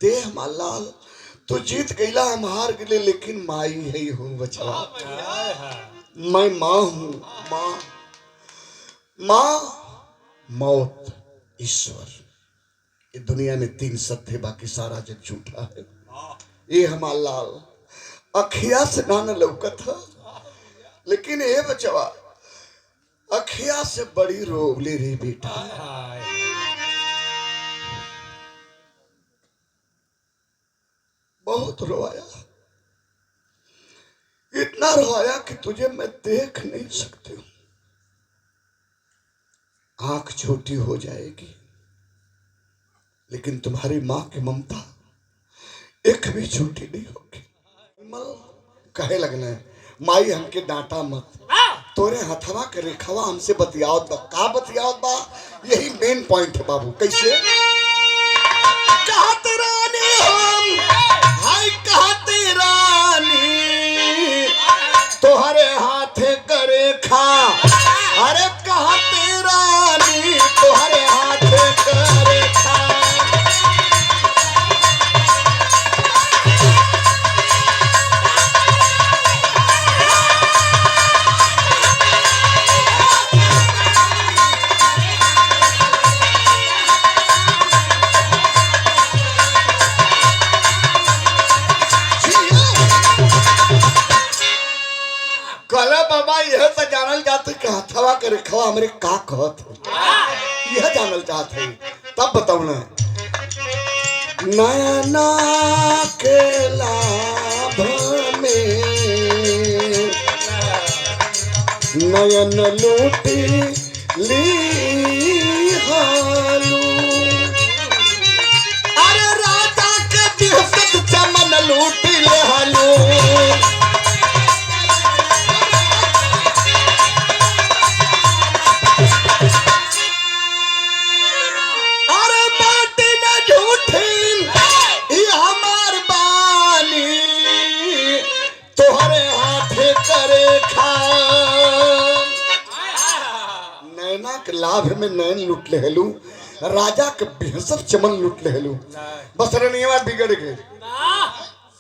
देह मालाल तू जीत गईला, हम हार गए, लेकिन माई है हूँ बचवा। मैं माँ हूँ। माँ माँ मौत ईश्वर। ये दुनिया में तीन सत्य है, बाकी सारा जग झूठा है। ये हमार लाल अखिया से नान लौकत है, लेकिन ये बचवा अखिया से बड़ी रोवली रे बेटा। बहुत रोया, इतना रोया कि तुझे मैं देख नहीं सकती हूँ। आंख छोटी हो जाएगी, लेकिन तुम्हारी मां की ममता एक भी छोटी नहीं होगी। कहे लगना माई हमके डांटा मत, तोरे हथवा के रेखावा हमसे बतियावत बा। का बतियावत बा? यही मेन पॉइंट है बाबू। कैसे? कहत रानी हम, हाय कहत रानी तोहरे हाथे करे खा। अरे कहत रानी तोहरे हाथे करे खा। बाबा यह तो जानल जाते कि हथवा के रेखवा हमरे का कहत है, यह जानल चाहते हैं। तब बताऊ ना। नयना के लाभ में नयन लूटी ली हालू। अरे राजा के बिहसत चमन लूटी ले हालू। लाभ में नैन लूट ले हेलू, राजा के बेहसत चमन लूट ले हेलू। बस रनिया बिगड़ गए।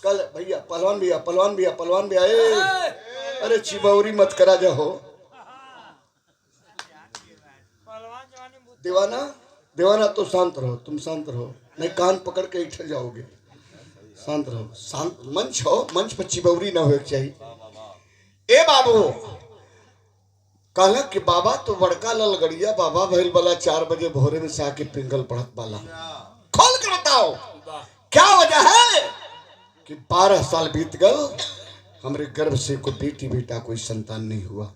कल भैया पहलवान भैया पहलवान भैया पहलवान भैया अरे चिबौरी मत करा जा हो। दीवाना दीवाना तो शांत रहो, तुम शांत रहो, नहीं कान पकड़ के इठ जाओगे। शांत रहो, शांत मंच हो, मंच पर चिबौरी ना हो चाहिए। ए बाबू कहला कि बाबा तो बड़का ललगड़िया बाबा भैल वाला 4 बजे भोरे में से आके पिंगल पढ़त वाला। खोल कर बताओ क्या वजह है कि 12 साल बीत गए, हमरे गर्भ से कोई बेटी बेटा कोई संतान नहीं हुआ।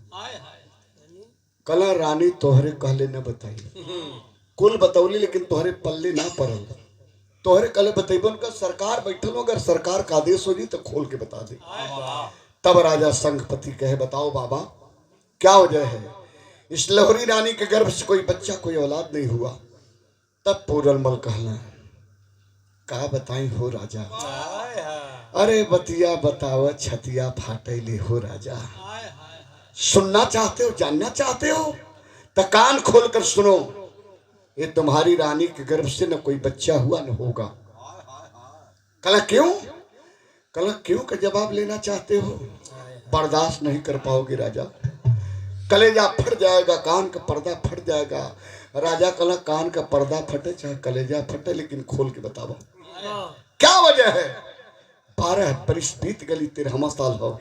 कला रानी तोहरे कहले न बताई, कुल बतौली लेकिन तोहरे पल्ले ना पड़ल। तोहरे कहले बतेबन का सरकार बैठल, अगर सरकार का आदेश हो जी तो खोल के बता दे। तब राजा संघपति कहे बताओ बाबा क्या वजह है? इस लहरी रानी के गर्भ से कोई बच्चा कोई औलाद नहीं हुआ। तब पूरनमल कहना का बताई हो राजा। अरे बतिया बताओ छतिया फाटेले हो राजा। सुनना चाहते हो, जानना चाहते हो तो कान खोल कर सुनो। ये तुम्हारी रानी के गर्भ से न कोई बच्चा हुआ न होगा। कला क्यों? कला क्यों का जवाब लेना चाहते हो? बर्दाश्त नहीं कर पाओगे राजा। कलेजा फट जाएगा, कान का पर्दा फट जाएगा। राजा कला कान का पर्दा फटे चाहे कलेजा फटे, लेकिन खोल के बताओ क्या वजह है? 12 बरिस बीत गली, 13वां साल हो,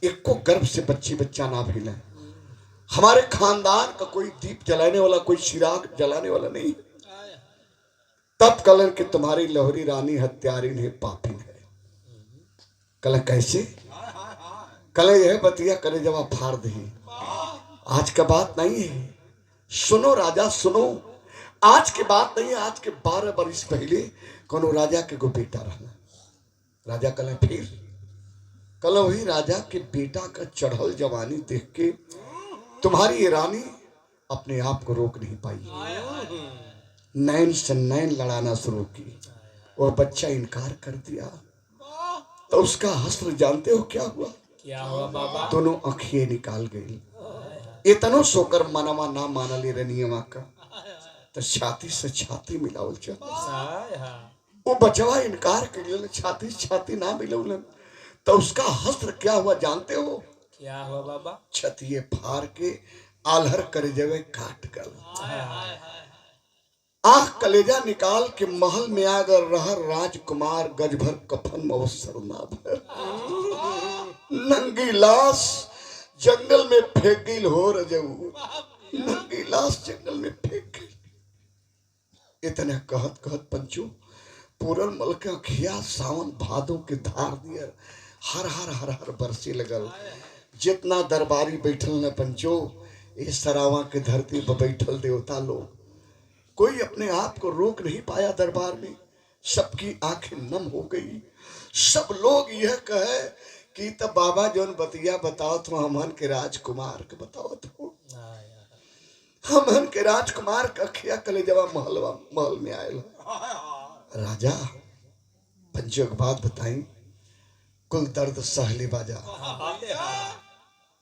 एको गर्भ से बच्चा ना भी ले। हमारे खानदान का कोई दीप जलाने वाला, कोई चिराग जलाने वाला नहीं। तब कलन कि तुम्हारी लहरी रानी हत्यारिन है, पापिन है। कल कैसे? कल यह बतिया करे जवाब फाड़ दही। आज का बात नहीं है, सुनो राजा सुनो। आज की बात नहीं है, आज के 12 बरिस पहले कोनो राजा के को बेटा रहना। राजा कल फिर कल वही राजा के बेटा का चढ़ल जवानी देख के तुम्हारी ये रानी अपने आप को रोक नहीं पाई। नैन से नैन लड़ाना शुरू की, वो बच्चा इनकार कर दिया। तो उसका हस्र जानते हो क्या हुआ? क्या हुआ बाबा? दोनों आंखें निकाल गई। इतनो सोकर मनवा ना माना ले रनियवा का, तो छाती से छाती मिलावल चल। वो बचवा इनकार कर छाती छाती ना मिलौलन तो उसका हस्त्र क्या हुआ जानते हो? क्या हुआ बाबा? छतिए फाड़ के आल्हर कर जवे काट कर आह कलेजा निकाल के महल में आगर रह राजकुमार गज भर कफन मवसर ना भर नंगी लाश जंगल में फेंक गई हो रजऊ नंगी लाश जंगल में फेंक गई। इतने कहत कहत पंचू पूरन मल के अखिया सावन भादों के धार दिया हर हर हर हर बरसे लगल। जितना दरबारी बैठल न पंचो इस सरावा के धरती पर बैठल देवता लोग कोई अपने आप को रोक नहीं पाया। दरबार में सबकी आंखें नम हो गई। सब लोग यह कहे कि तब बाबा जोन बतिया बताओ तो हमन के राजकुमार के बताओ तो हमन के राजकुमार का अखिया कलेजवा महल में आयल। राजा पंचों की बात बताई कुल दर्द सहले बाजा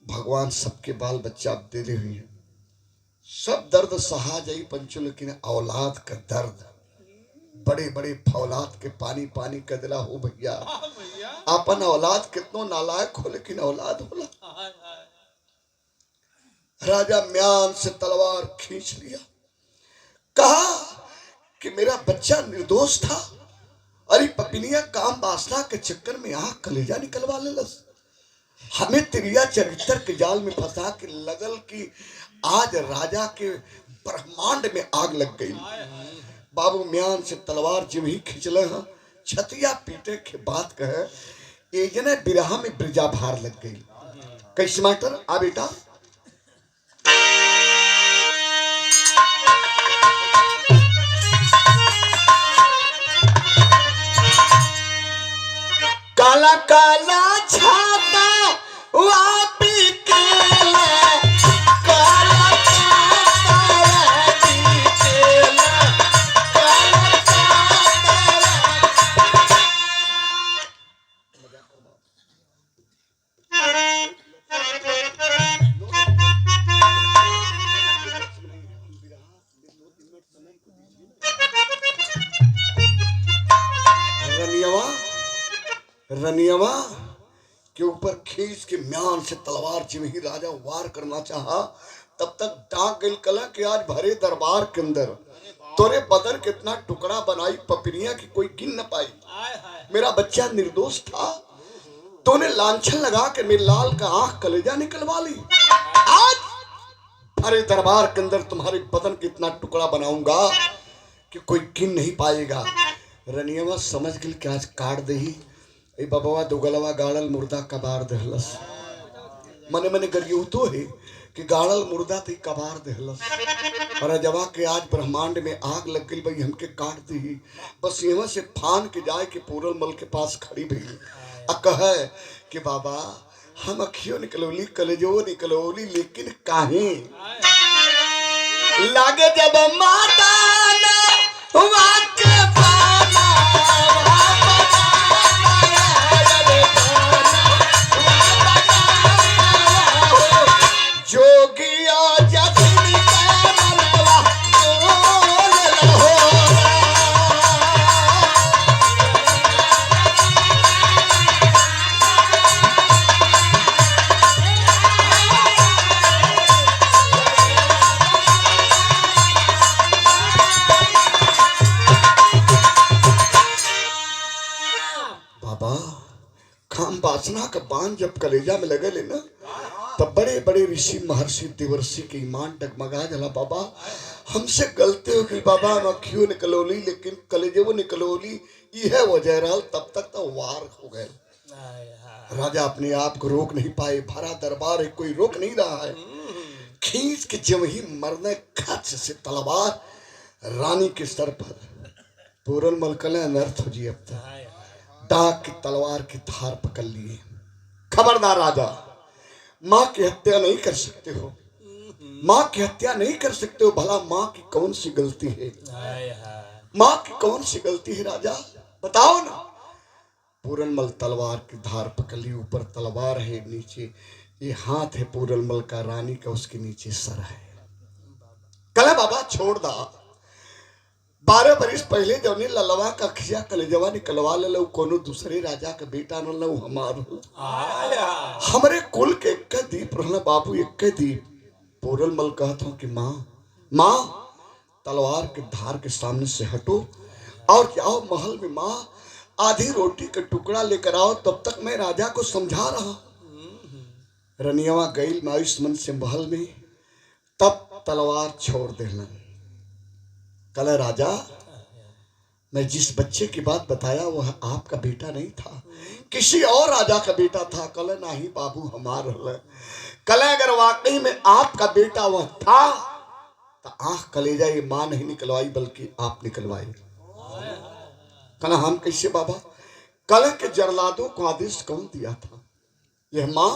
भगवान सबके बाल बच्चा दे दे हुई है सब दर्द सहा जाई पंचो लेकिन औलाद का दर्द बड़े बड़े फौलाद के पानी पानी कदला हो भैया। अपन औलाद कितनो नालायक हो लेकिन औलाद होला। राजा म्यान से तलवार खींच लिया कहा कि मेरा बच्चा निर्दोष था। अरे पपिनिया काम वासना के चक्कर में आंख कलेजा निकलवा लेलस। हमें तिरिया चरित्र के जाल में फंसा के लगल कि आज राजा के ब्रह्मांड में आग लग गई। बाबू म्यान से तलवार जिम ही खिंचल छतिया पीटे के बात कहे एजने बिरहा में ब्रिजा भार लग गई। कैसे मास्टर आ बेटा काला काला छाता वापी केला काला रनियवा के ऊपर खींच के म्यान से तलवार जिम ही राजा वार करना चाहा तब तक डाक गई कला कि आज भरे दरबार के अंदर तोरे बदन कितना टुकड़ा बनाई पपनिया की कोई गिन न पाई। मेरा बच्चा निर्दोष था तूने लांछन लगा के मेरे लाल का आंख कलेजा निकलवा ली। आज भरे दरबार के अंदर तुम्हारे बदन कितना टुकड़ा बनाऊंगा कि कोई गिन नहीं पाएगा। रनियवा समझ गई कि आज काट दही ए बबवा दुगलवा गाड़ल मुर्दा कबार दहलस। मने मने गरियो तो है कि गाड़ल मुर्दा थी कबार दहलस। और जवा के आज ब्रह्मांड में आग लग गई भाई हमके काट दी। बस यहाँ से फान के जाए कि पूरन मल के पास खड़ी भई आ कहे कि बाबा हम अखियों निकलौली कलेजो निकलौली लेकिन काहे लागे जब माता वाके पाना जोगिया जसनी का मनवा बोल बाबा खाम वासना का बाण जब कलेजा में लगे लेना तब बड़े बड़े ऋषि महर्षि देवर्षि के ईमान डगमगा जला। बाबा हमसे गलती हो गई बाबा हम अखियों निकलौली लेकिन कलेजे वो निकलौली यह वजह रहा तब तक तो वार हो गए। राजा अपने आप को रोक नहीं पाए। भरा दरबार है कोई रोक नहीं रहा है। खींच के जब ही मरने खच से तलवार रानी के सर पर पूरन मलकल अनर्थ हो जी। अब तक डाक की तलवार की धार पकड़ लिए। खबरदार राजा माँ की हत्या नहीं कर सकते हो। माँ की हत्या नहीं कर सकते हो। भला माँ की कौन सी गलती है? माँ की कौन सी गलती है राजा बताओ ना। पूरनमल तलवार की धार पकड़ ली। ऊपर तलवार है नीचे ये हाथ है पूरनमल का रानी का उसके नीचे सर है। कल बाबा छोड़ दा 12 बरिस पहले जौने ललवा का खिया कलेजवा निकलवा ले कोनो दूसरे राजा का बेटा न लऊ हमार हमरे कुल के एक दीप रहना बाबू, एक दीप। पूरल मल कहता हूँ कि माँ माँ तलवार के धार के सामने से हटो और जाओ महल में, माँ आधी रोटी का टुकड़ा लेकर आओ, तब तक मैं राजा को समझा रहा। रनियावा गई मायूस मन से महल में, तब तलवार छोड़ देना। कल राजा मैं जिस बच्चे की बात बताया वह आपका बेटा नहीं था, किसी और राजा का बेटा था। कल नहीं बाबू हमार कल अगर वाकई में आपका बेटा वह था तो आंख कलेजा ये मां नहीं निकलवाई बल्कि आप निकलवाई। कल हम कैसे बाबा? कल के जरलादों को आदेश कौन दिया था, यह मां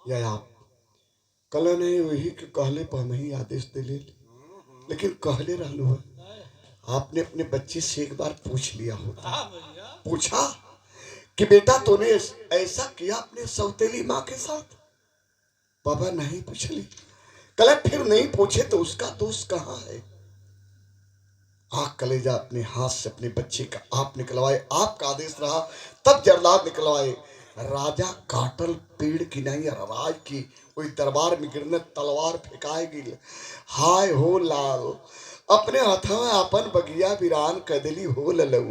या आप? कल नहीं वही के कहले पर हम ही आदेश दे ले, लेकिन कहले रहलू है आपने अपने बच्चे से एक बार पूछ लिया होता, पूछा कि बेटा तूने ऐसा किया अपने सौतेली माँ के साथ? बाबा नहीं पूछली। कल फिर नहीं पूछे तो उसका दोष कहाँ है? आँख कलेजा अपने हाथ से अपने बच्चे का आप निकलवाए, आपका आदेश रहा तब जरलाद निकलवाए। राजा काटल पेड़ की नहीं राज की कोई दरबार में गिरने तलवार फेंकाएगी। हाय हो लाल अपने हाथों में अपन बगिया वीरान कदली हो ललऊ।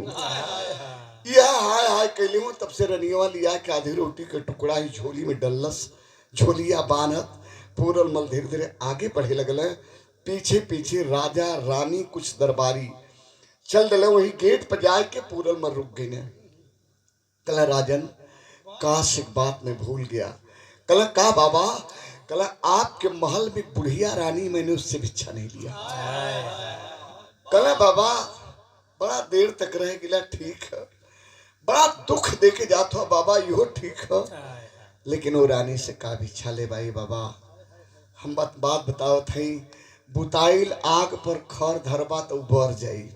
यह हाय हाय कैली हूँ। तब से रनिया लिया कि आधी रोटी का टुकड़ा ही झोली में डलस, झोलिया बानत पूरल मल धीरे धीरे आगे बढ़े लगल। पीछे पीछे राजा रानी कुछ दरबारी चल डले। वही गेट पर जाए के पूरल मल रुक गई ने। कल राजन काश एक बात में भूल गया। कल का बाबा? कल आपके महल में बुढ़िया रानी मैंने उससे भिक्षा नहीं लिया। कल बाबा बड़ा देर तक रह गिला, ठीक है, बड़ा दुख देके जाता हो बाबा, यो ठीक है, लेकिन वो रानी से का भिक्षा ले भाई बाबा? हम बात बताओ थी, बुताइल आग पर खर धरबा तो बर जाई।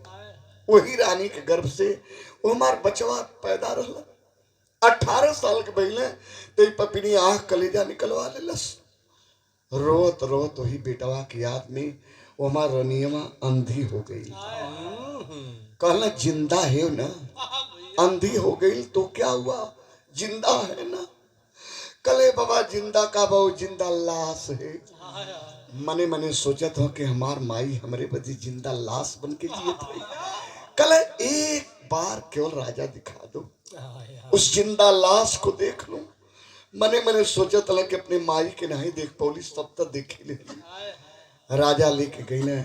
वही रानी के गर्भ से वो हमार बचवा पैदा रहा। 18 साल के पहले तो पपिनी आँख कलेजा निकलवा लेलस। रोत रोत वही बेटवा की याद में वो हमार रनियमा अंधी हो गई। कहना जिंदा है ना, अंधी हो गई तो क्या हुआ, जिंदा है ना। कले बाबा जिंदा का बहु जिंदा लाश है। मने मने सोचा था कि हमार माई हमारे बदी जिंदा लाश बन के जिए थे। कले एक बार केवल राजा दिखा दो, उस जिंदा लाश को देख लूं। मने मने सोचा था कि अपने माई के नहीं देख पौली, सब तक देख ले। राजा लेके गई ना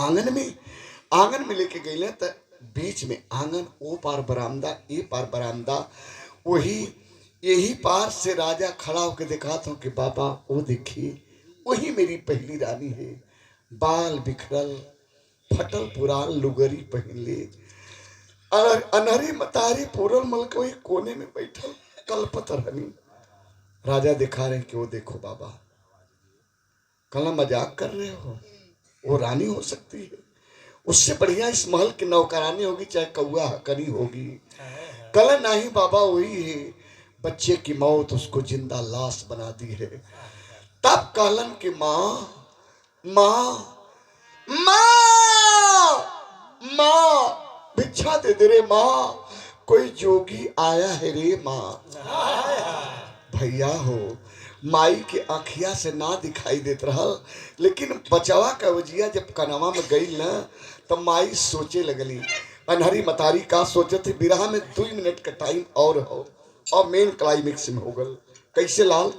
आंगन में लेके गई ना, तो बीच में आंगन, ओ पार बरामदा, ए पार बरामदा। वही यही पार से राजा खड़ा होकर दिखाता हूँ कि बाबा वो देखिए वही मेरी पहली रानी है। बाल बिखरल, फटल पुरान लुगरी पहन ले, अनहरी मतारी पूरल मल के वही कोने में बैठल कलपत रहनी। राजा दिखा रहे कि वो देखो बाबा, कल मजाक कर रहे हो, वो रानी हो सकती है, उससे बढ़िया इस महल की नौकरानी होगी, चाहे कौआ हकनी होगी। कल नहीं बाबा वही है, बच्चे की मौत उसको जिंदा लाश बना दी है। तब कहलन कि माँ माँ माँ माँ भिक्षा दे दे रे माँ, कोई जोगी आया है रे माँ। भैया हो माई के आँखिया से ना दिखाई देत रहल, लेकिन बचवा का वजिया जब कनवा में गई ना तो माई सोचे लगली। अनहरी मतारी का सोचे थे बिरहा में 2 मिनट का टाइम और हो, और मेन क्लाइमेक्स में हो गल। कैसे लाल?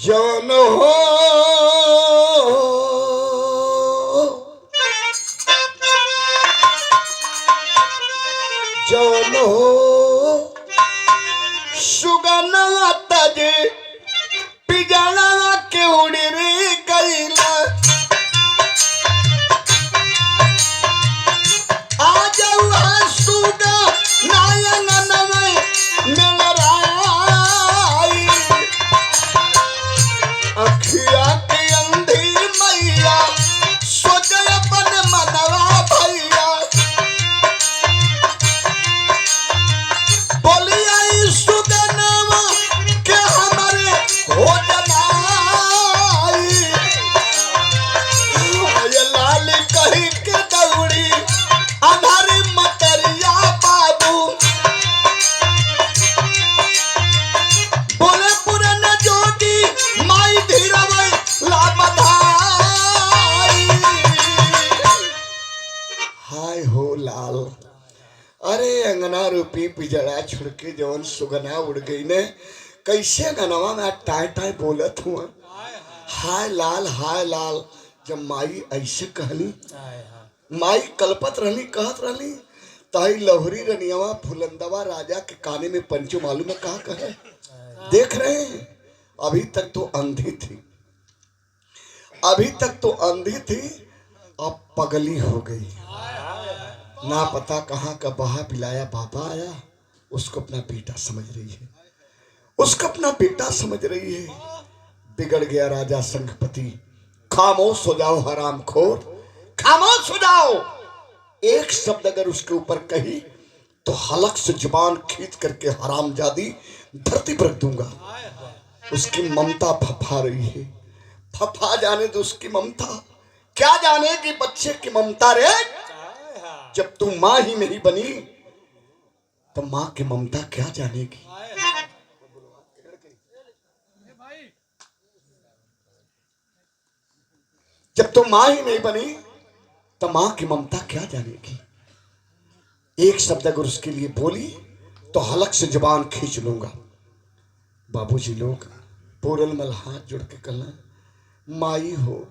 जौन हो जौन हो सुगनवा तजे पिजड़वा के उड़ी रे गईला। आ जाऊ सुगा नायन में मेरा अखिया अरे अंगना रूपी पिजड़ा छुड़ के जवन सुगना उड़ गई ने, कैसे अंगनवा में टाय टाय बोलत हुआ हाय लाल। जब माई ऐसे कहली, माई कल्पत रहली कहत रहली, ताई लहरी रनियावा फुलंदवा राजा के काने में पंचो मालूम है कहा कहे देख रहे हैं। अभी तक तो अंधी थी, अभी तक तो अंधी थी, अब पगली हो गई। ना पता कहाँ का बहा पिलाया बाबा आया, उसको अपना बेटा समझ रही है, उसको अपना बेटा समझ रही है। बिगड़ गया राजा संघपति। खामोश हो जाओ हरामखोर, खामोश हो जाओ। एक शब्द अगर उसके ऊपर कही तो हलक से जुबान खींच करके हरामजादी धरती पर रख दूंगा। उसकी ममता फफा रही है, फफा जाने दो उसकी ममता। क्या जाने कि बच्चे की ममता रे, जब तू मां ही नहीं बनी तो मां की ममता क्या जानेगी। जब तू मां ही नहीं बनी तो मां की ममता क्या जानेगी। एक शब्द अगर उसके लिए बोली तो हलक से जुबान खींच लूंगा। बाबूजी लोग पूरनमल हाथ जोड़ के कहना, माई हो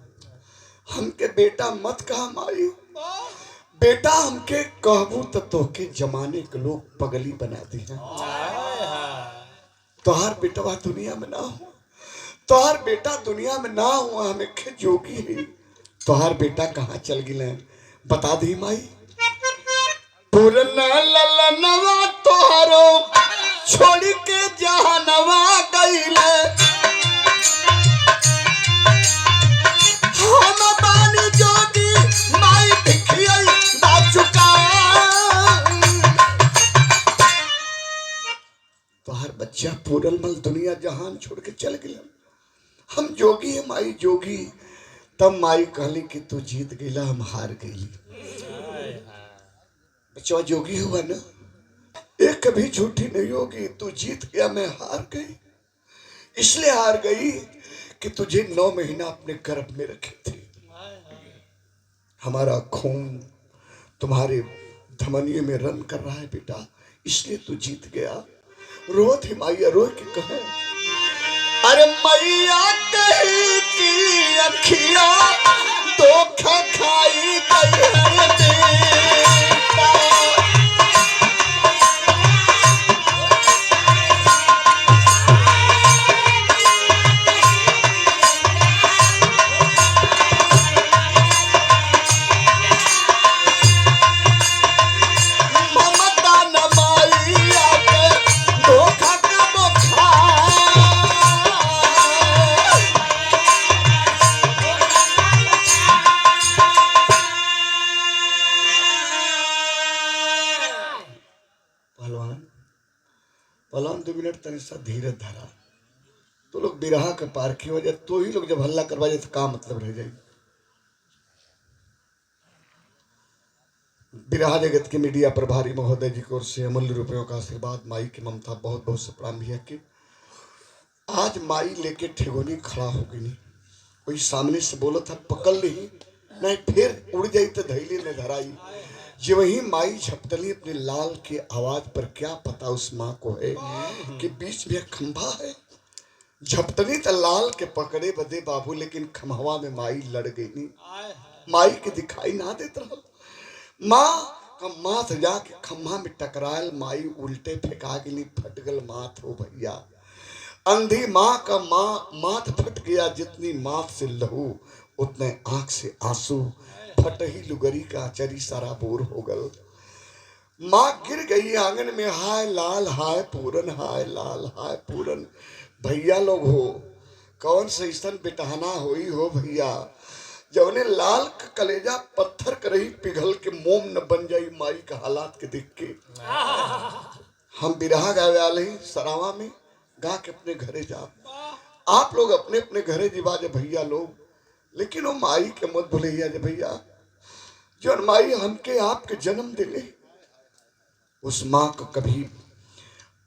हमके बेटा मत कहा माई, बेटा हमके कहबू तो तोके जमाने के लोग पगली बना दी है। तोहार बेटवा दुनिया में ना हो, तोहार बेटा दुनिया में ना हुआ, हमें खे जोगी है। तोहार बेटा कहाँ चल गिले बता दी माई। पूरना ललनवा तोहारो छोड़ के जहानवा गईले, हम बानी जोगी माई भिखियई दा चुका। तोहार बच्चा पूरनमल दुनिया जहान छोड़ के चल गिला, हम जोगी है माई जोगी। तब माई कहली कि तू जीत गईला हम हार गईली। बच्चा जोगी हुआ ना, एक कभी झूठी नहीं होगी। तू जीत गया मैं हार गई, इसलिए हार गई कि तुझे 9 महीना अपने गर्भ में रखे थे। हमारा खून तुम्हारे धमनियों में रन कर रहा है बेटा, इसलिए तू जीत गया। रो थी माइया, रो के कहे अरे मैया कही की अखिया धोखा खाई गई है बेटा। ममता न माइया के धोखा का बोखा। पहलवान 2 मिनट तनि सा धीरे धरा। तो लोग बिरहा के पार की वजह तो ही लोग जब हल्ला करवा जाए तो का मतलब रह जाए। बिरहा जगत के मीडिया प्रभारी महोदय जी की ओर से अमूल्य रुपयों का आशीर्वाद, माई की ममता, बहुत बहुत से प्रणाम भैया के। आज माई लेके ठेगोनी खड़ा हो गई, कोई सामने से बोला था पकड़ ली नहीं, फिर उड़ जाई तो धैली ने धराई। जो वही माई झपटली अपने लाल के आवाज पर, क्या पता उस माँ को है कि बीच में खंभा है। झपटली तो लाल के पकड़े बदे बाबू, लेकिन खंभवा में माई लड़ गई नहीं, माई के दिखाई ना देता रहा। माँ का माथ जाके खंभा में टकरायल, माई उल्टे फेंका गई, फट गल माथ हो भैया। अंधी माँ का माथ फट गया, जितनी माथ से लहू उतने आंख से आंसू। फट ही लुगरी का चरी सारा बोर हो गल। माँ गिर गई आंगन में, हाय लाल हाय पूरन, हाय लाल हाय पूरन। भैया लोग हो कौन से ईसन बेटहना होई हो भैया, जौने लाल का कलेजा पत्थर करही पिघल के मोम न बन जाई। माई का हालात के देख के हम बिरहा गावे वाले सरावा में गा के अपने घरे जा। आप लोग अपने अपने घरे जीवा जे भैया लोग, लेकिन वो माई के मत भूलिया जे भैया, जो माई हमके आपके जन्म दिले, उस माँ को कभी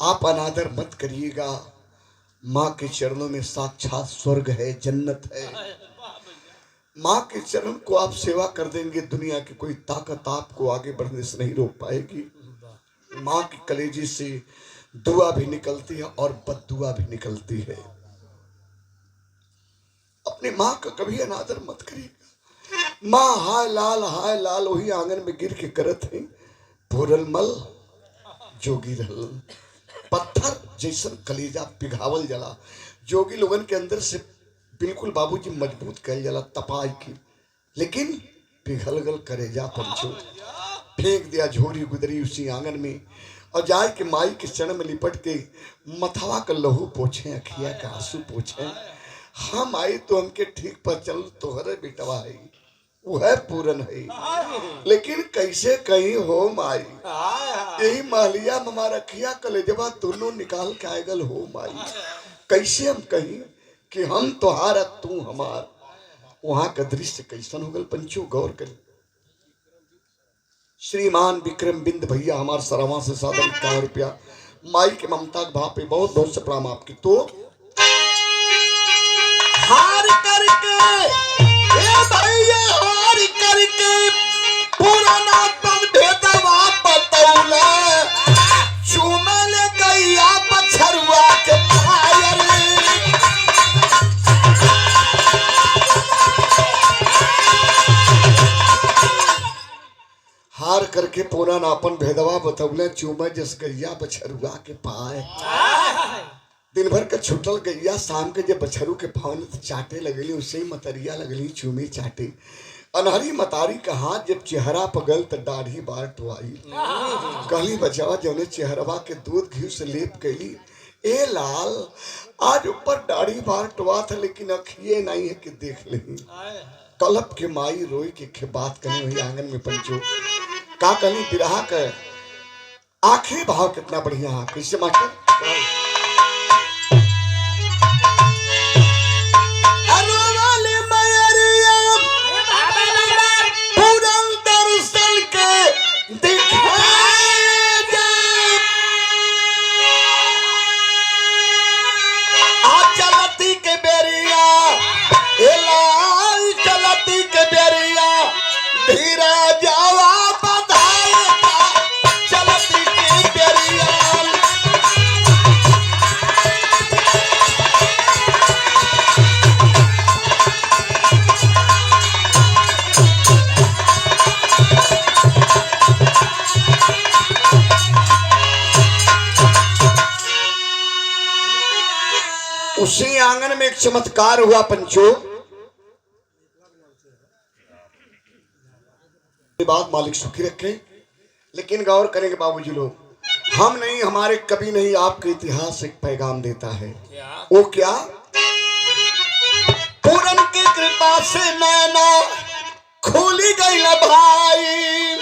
आप अनादर मत करिएगा। माँ के चरणों में साक्षात स्वर्ग है, जन्नत है। माँ के चरण को आप सेवा कर देंगे, दुनिया की कोई ताकत आपको आगे बढ़ने से नहीं रोक पाएगी। माँ की कलेजे से दुआ भी निकलती है और बद्दुआ भी निकलती है। अपनी माँ का कभी अनादर मत करिएगा। माँ हाय लाल वही आंगन में गिर के करत है, भोरल मल जोगी रहल। पत्थर जैसन कलेजा पिघावल जला, जोगी लोगन के अंदर से बिल्कुल बाबूजी मजबूत कल जला तपाई की, लेकिन पिघल गल कलेजा पंचो। फेंक दिया झोरी गुदरी उसी आंगन में और जाए के माई के चरण में लिपट के मथवा का लहू पोछे, अखिया का आंसू पोछे। हम आई तो हमके ठीक पर चल तोहरे बेटवा है, वो है पूरन है, लेकिन कैसे कहीं हो माई, यही महलिया में हमारा अखिया कलेजवा दोनों निकाल के आएगल हो माई। कैसे हम कहीं कि हम तोहार तू हमार। वहां का दृश्य कैसन हो गल पंचो, गौर कर। श्रीमान विक्रम बिंद भैया हमार सरावा से सादा 51 रुपया माई के ममता के भाव पे बहुत बहुत से प्रणाम आपकी। तो हार करके ए भैया हार करके पुराना पन भेदवा बतौला, चूमल गैया बछरुआ के पायर। हार करके पूरा नापन भेदवा बतौले, चूमे जस गैया बछरुआ के पाए। दिन भर का छुटल गैया शाम के जब बछरू के फावन चाटे लगली, उससे ही मतरिया लगली चूमे चाटे। अनहरी मतारी का हाथ जब चेहरा पगल तो दाढ़ी बार टुआई, कहली बचावा जौने चेहरवा के दूध घी से लेप कैली, ए लाल आज ऊपर दाढ़ी बार टुआ था लेकिन अखिए नहीं है कि देख लें। कलप के माई रोई के बात करनी हुई आंगन में पंचो। का कहली बिरहा का आखिरी भाव कितना बढ़िया, कैसे मास्टर? उसी आंगन में एक चमत्कार हुआ पंचो। बात मालिक सुखी रखे, लेकिन गौर करेंगे बाबूजी लोग, हम नहीं हमारे कभी नहीं आपके इतिहास एक पैगाम देता है। वो क्या? पूरन की कृपा से नैना खोली गई ल भाई,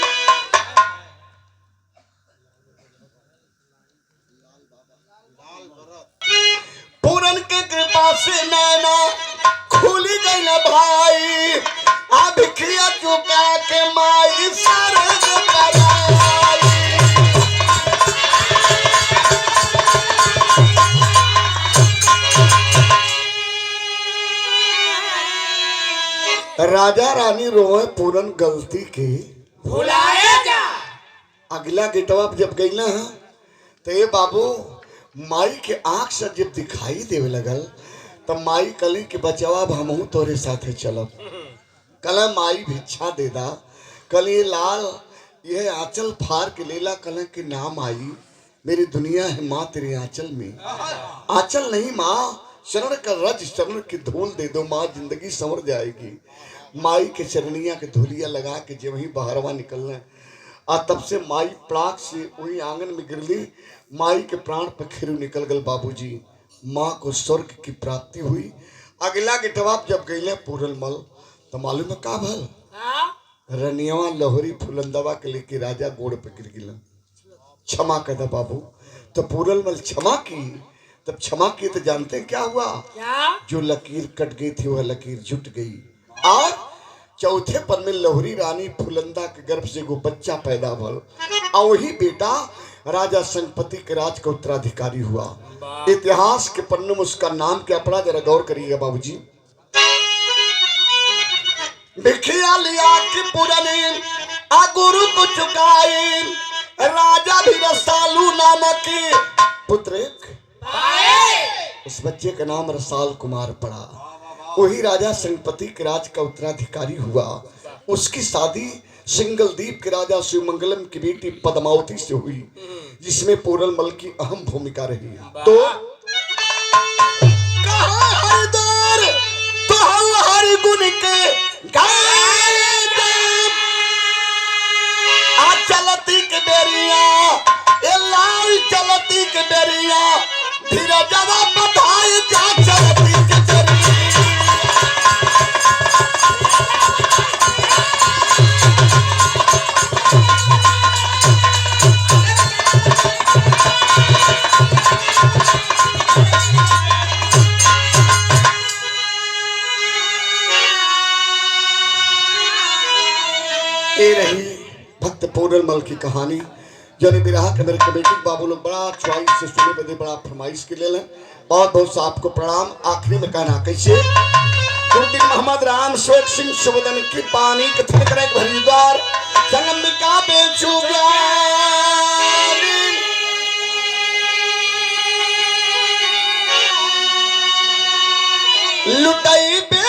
पूरन के कृपा से नैना खुली गई न भाई, अब खिया चुका के माई सरग कराई। राजा रानी रोए पूरन गलती के भुलाया जा। अगला गिटवा जब गई ना तो ये बाबू माई के आंख से जब दिखाई देवे लगल तब माई कली के बचवा हमहू तोरे साथे चलब। कल माई भिक्षा दे दा, कल ये लाल ये आंचल फार के लेला, कल के नाम आई मेरी दुनिया है माँ तेरे आंचल में। आंचल नहीं माँ, शरण का रज शरण की धूल दे दो माँ, जिंदगी संवर जाएगी। माई के चरनिया के धूलिया लगा के जब वही बहरवा निकलना आ तब से माई प्लाक से वही आंगन में गिरली, माई के प्राण पखेरु निकल गल बाबूजी। माँ को स्वर्ग की प्राप्ति हुई। अगला के टवाब जब गईले पूरल मल तो मालूम है का भल, रनियावा लहरी फुलंदवा के लेके राजा गोड़ पे गिर गिला, क्षमा कर दे बाबू। तो पूरल मल क्षमा की, तब क्षमा की तो जानते क्या हुआ? क्या? जो लकीर कट गई थी वह लकीर जुट गई और चौथे पन में लहरी रानी फुलंदा के गर्भ से वो बच्चा पैदा भल और वही बेटा राजा संपत्ति के राज का उत्तराधिकारी हुआ। इतिहास के पन्नों में उसका नाम क्या पड़ा जरा गौर करिएगा बाबूजी। भिखिया लिया कि पुरानी गुरु को चुकाई, राजा भी रसालू नामक पुत्र उस बच्चे का नाम रसाल कुमार पड़ा। वही राजा सिंहपति के राज का उत्तराधिकारी हुआ। उसकी शादी सिंगलदीप के राजा शिवमंगलम की बेटी पद्मावती से हुई, जिसमें पूरनमल की अहम भूमिका रही। तो कहाँ हरिद्वार तो हरि गुण के चलती के बेरिया लाल चलती के बेरिया धीरे जवाब बताए जा चलती के बेरिया। ये रही भक्त पूरनमल की कहानी। जौन बिरहा के मेरे कमेटी बाबू लोग बड़ा च्वाइस से सुने बदे बड़ा फरमाइश के ले लें। बहुत बहुत सा आपको प्रणाम। आखिरी में कहना कैसे गुरुदिन मोहम्मद राम शोक सिंह सुबदन की पानी कथन करे हरिद्वार संगमिका बेचू लुटाई बे